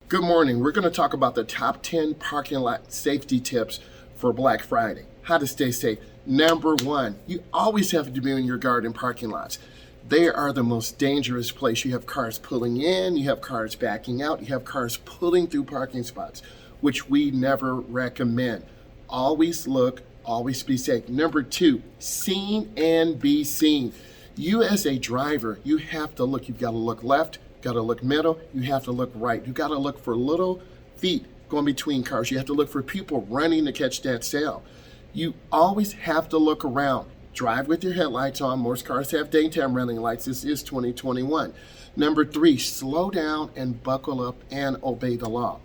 Good morning. We're going to talk about the top 10 parking lot safety tips for Black Friday. How to stay safe. Number one, you always have to be in your garden parking lots. They are the most dangerous place. You have cars pulling in, you have cars backing out, you have cars pulling through parking spots, which we never recommend. Always look, always be safe. Number two, seen and be seen. You as a driver, you have to look. You've got to look left, got to look middle, you have to look right. You got to look for little feet going between cars. You have to look for people running to catch that sale. You always have to look around. Drive with your headlights on. Most cars have daytime running lights. This is 2021. Number three, slow down and buckle up and obey the law.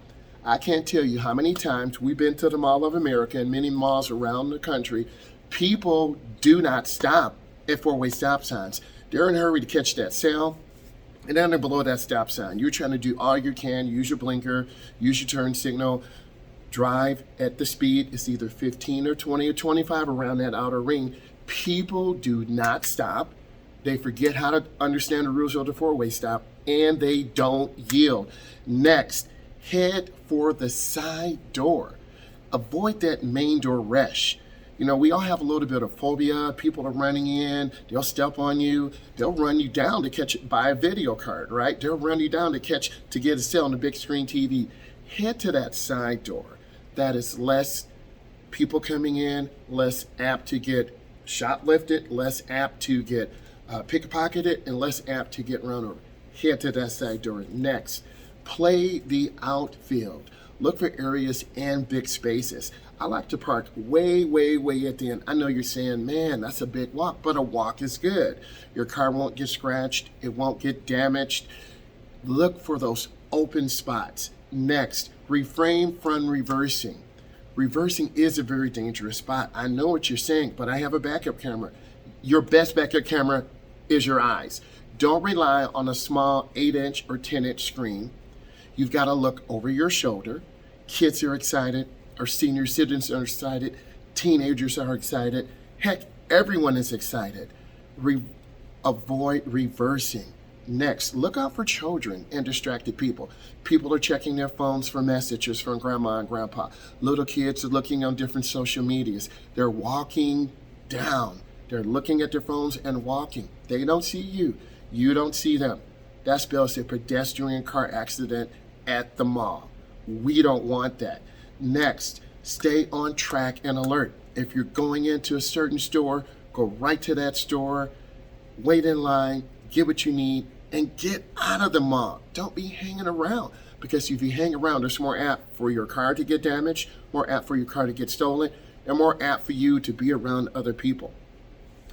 I can't tell you how many times we've been to the Mall of America and many malls around the country. People do not stop at four-way stop signs. They're in a hurry to catch that sale. And then they're below that stop sign. You're trying to do all you can, use your blinker, use your turn signal, drive at the speed. It's either 15 or 20 or 25 around that outer ring. People do not stop. They forget how to understand the rules of the four-way stop, and they don't yield. Next, head for the side door. Avoid that main door rush. You know, we all have a little bit of phobia. People are running in, they'll step on you, they'll run you down to buy a video card, right? They'll run you down to get a sale on the big screen TV. Head to that side door. That is less people coming in, less apt to get shoplifted, less apt to get pickpocketed, and less apt to get run over. Head to that side door. Next, play the outfield. Look for areas and big spaces. I like to park way at the end. I know you're saying, man, that's a big walk, but a walk is good. Your car won't get scratched. It won't get damaged. Look for those open spots. Next, refrain from reversing. Reversing is a very dangerous spot. I know what you're saying, but I have a backup camera. Your best backup camera is your eyes. Don't rely on a small 8-inch or 10-inch screen. You've got to look over your shoulder. Kids are excited. Our senior citizens are excited. Teenagers are excited. Heck, everyone is excited. Avoid reversing. Next, look out for children and distracted people. People are checking their phones for messages from grandma and grandpa. Little kids are looking on different social medias. They're walking down. They're looking at their phones and walking. They don't see you. You don't see them. That spells a pedestrian car accident at the mall. We don't want that. Next, stay on track and alert. If you're going into a certain store, go right to that store, wait in line, get what you need, and get out of the mall. Don't be hanging around, because if you hang around, there's more apt for your car to get damaged, more apt for your car to get stolen, and more apt for you to be around other people.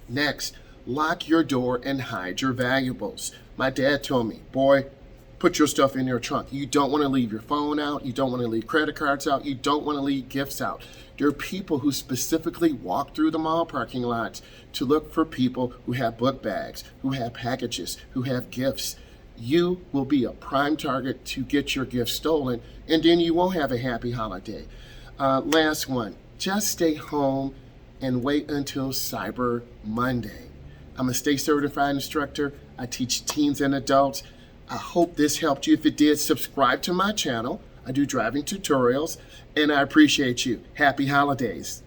Next, lock your door and hide your valuables. My dad told me, boy, put your stuff in your trunk. You don't want to leave your phone out. You don't want to leave credit cards out. You don't want to leave gifts out. There are people who specifically walk through the mall parking lots to look for people who have book bags, who have packages, who have gifts. You will be a prime target to get your gift stolen, and then you won't have a happy holiday. Last one, just stay home and wait until Cyber Monday. I'm a state certified instructor. I teach teens and adults. I hope this helped you. If it did, subscribe to my channel. I do driving tutorials, and I appreciate you. Happy holidays.